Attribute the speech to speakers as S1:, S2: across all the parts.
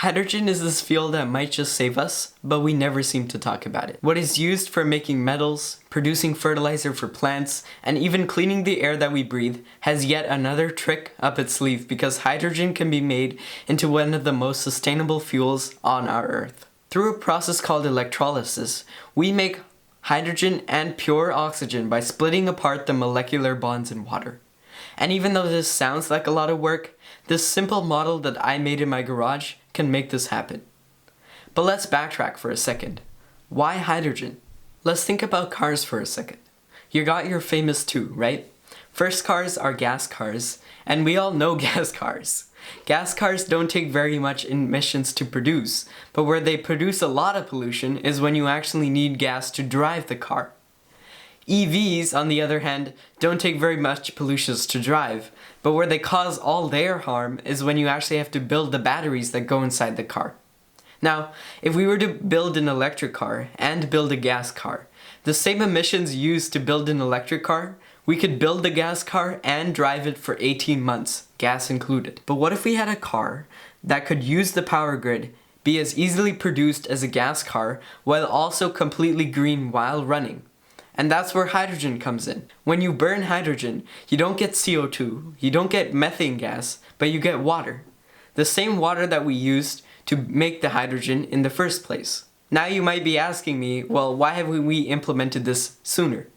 S1: Hydrogen is this fuel that might just save us, but we never seem to talk about it. What is used for making metals, producing fertilizer for plants, and even cleaning the air that we breathe has yet another trick up its sleeve because hydrogen can be made into one of the most sustainable fuels on our Earth. Through a process called electrolysis, we make hydrogen and pure oxygen by splitting apart the molecular bonds in water. And even though this sounds like a lot of work, this simple model that I made in my garage can make this happen. But let's backtrack for a second. Why hydrogen? Let's think about cars for a second. You got your famous two, right? First cars are gas cars, and we all know gas cars. Gas cars don't take very much emissions to produce, but where they produce a lot of pollution is when you actually need gas to drive the car. EVs, on the other hand, don't take very much pollutions to drive, but where they cause all their harm is when you actually have to build the batteries that go inside the car. Now, if we were to build an electric car and build a gas car, the same emissions used to build an electric car, we could build the gas car and drive it for 18 months, gas included. But what if we had a car that could use the power grid, be as easily produced as a gas car, while also completely green while running? And that's where hydrogen comes in. When you burn hydrogen, you don't get CO2, you don't get methane gas, but you get water. The same water that we used to make the hydrogen in the first place. Now you might be asking me, well, why haven't we implemented this sooner?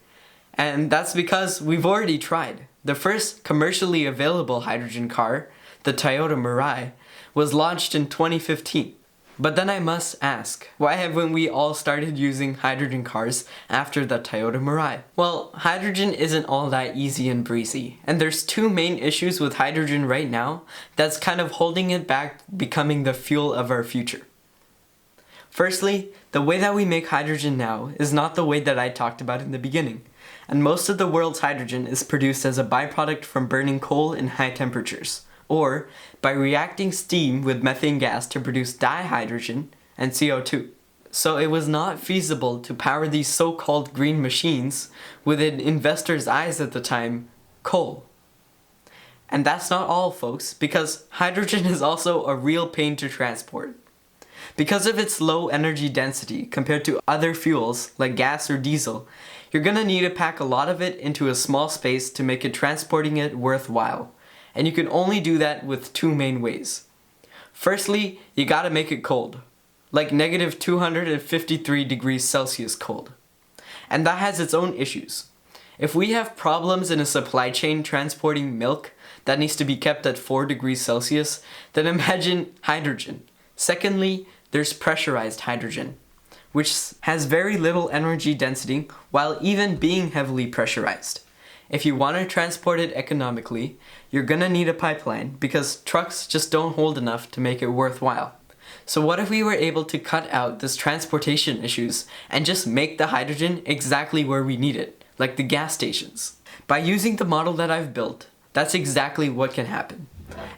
S1: And that's because we've already tried. The first commercially available hydrogen car, the Toyota Mirai, was launched in 2015. But then I must ask, why haven't we all started using hydrogen cars after the Toyota Mirai? Well, hydrogen isn't all that easy and breezy, and there's two main issues with hydrogen right now that's kind of holding it back becoming the fuel of our future. Firstly, the way that we make hydrogen now is not the way that I talked about in the beginning, and most of the world's hydrogen is produced as a byproduct from burning coal in high temperatures, or by reacting steam with methane gas to produce dihydrogen and CO2. So it was not feasible to power these so-called green machines with in investors' eyes at the time, coal. And that's not all, folks, because hydrogen is also a real pain to transport. Because of its low energy density compared to other fuels like gas or diesel, you're gonna need to pack a lot of it into a small space to make it transporting it worthwhile. And you can only do that with two main ways. Firstly, you gotta make it cold, like negative 253 degrees Celsius cold. And that has its own issues. If we have problems in a supply chain transporting milk that needs to be kept at 4 degrees Celsius, then imagine hydrogen. Secondly, there's pressurized hydrogen, which has very little energy density while even being heavily pressurized. If you want to transport it economically, you're gonna need a pipeline because trucks just don't hold enough to make it worthwhile. So what if we were able to cut out this transportation issues and just make the hydrogen exactly where we need it, like the gas stations? By using the model that I've built, that's exactly what can happen.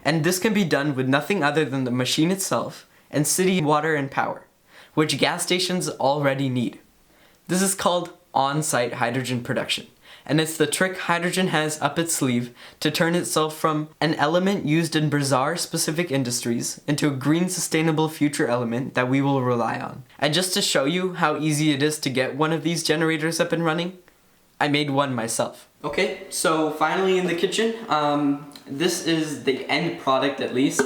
S1: And this can be done with nothing other than the machine itself and city water and power, which gas stations already need. This is called on-site hydrogen production. And it's the trick hydrogen has up its sleeve to turn itself from an element used in bizarre specific industries into a green sustainable future element that we will rely on. And just to show you how easy it is to get one of these generators up and running, I made one myself. Okay, so finally in the kitchen, this is the end product at least.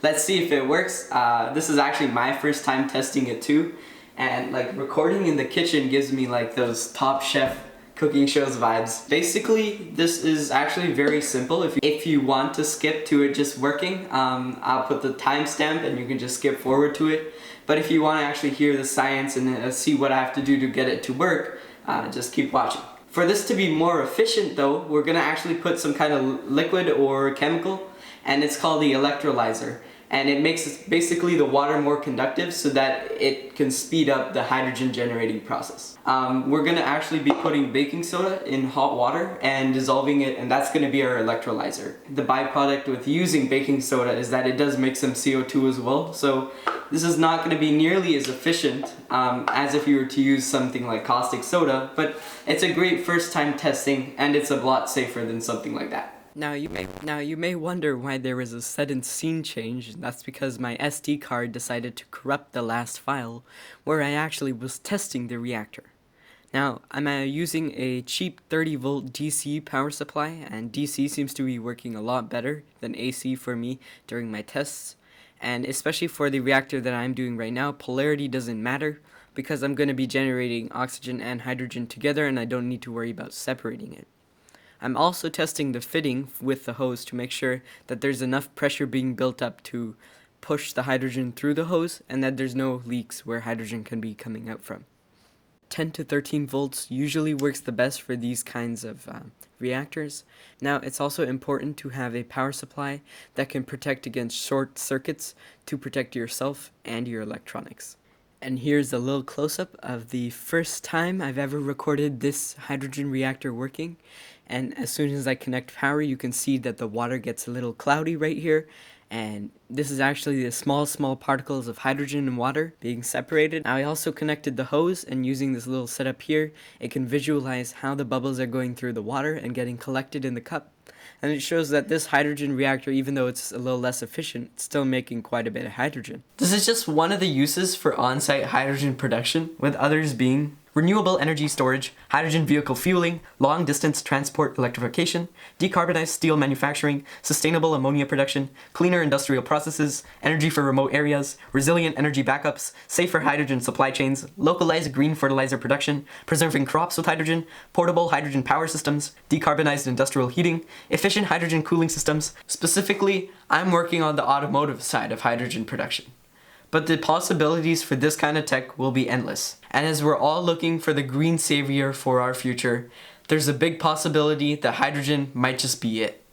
S1: Let's see if it works. This is actually my first time testing it too. And like recording in the kitchen gives me like those Top Chef cooking shows vibes. Basically, this is actually very simple. If you want to skip to it just working, I'll put the timestamp and you can just skip forward to it. But if you want to actually hear the science and see what I have to do to get it to work, just keep watching. For this to be more efficient though, we're gonna actually put some kind of liquid or chemical, and it's called the electrolyzer. And it makes basically the water more conductive so that it can speed up the hydrogen generating process. We're gonna actually be putting baking soda in hot water and dissolving it, and that's gonna be our electrolyzer. The byproduct with using baking soda is that it does make some CO2 as well, so this is not gonna be nearly as efficient as if you were to use something like caustic soda, but it's a great first time testing and it's a lot safer than something like that. Now you may wonder why there was a sudden scene change, and that's because my SD card decided to corrupt the last file where I actually was testing the reactor. Now, I'm using a cheap 30 volt DC power supply, and DC seems to be working a lot better than AC for me during my tests. And especially for the reactor that I'm doing right now, polarity doesn't matter because I'm going to be generating oxygen and hydrogen together and I don't need to worry about separating it. I'm also testing the fitting with the hose to make sure that there's enough pressure being built up to push the hydrogen through the hose and that there's no leaks where hydrogen can be coming out from. 10 to 13 volts usually works the best for these kinds of reactors. Now, it's also important to have a power supply that can protect against short circuits to protect yourself and your electronics. And here's a little close-up of the first time I've ever recorded this hydrogen reactor working. And as soon as I connect power, you can see that the water gets a little cloudy right here. And this is actually the small particles of hydrogen and water being separated. Now I also connected the hose, and using this little setup here, it can visualize how the bubbles are going through the water and getting collected in the cup. And it shows that this hydrogen reactor, even though it's a little less efficient, it's still making quite a bit of hydrogen. This is just one of the uses for on-site hydrogen production, with others being renewable energy storage, hydrogen vehicle fueling, long-distance transport electrification, decarbonized steel manufacturing, sustainable ammonia production, cleaner industrial processes, energy for remote areas, resilient energy backups, safer hydrogen supply chains, localized green fertilizer production, preserving crops with hydrogen, portable hydrogen power systems, decarbonized industrial heating, efficient hydrogen cooling systems. Specifically, I'm working on the automotive side of hydrogen production. But the possibilities for this kind of tech will be endless. And as we're all looking for the green savior for our future, there's a big possibility that hydrogen might just be it.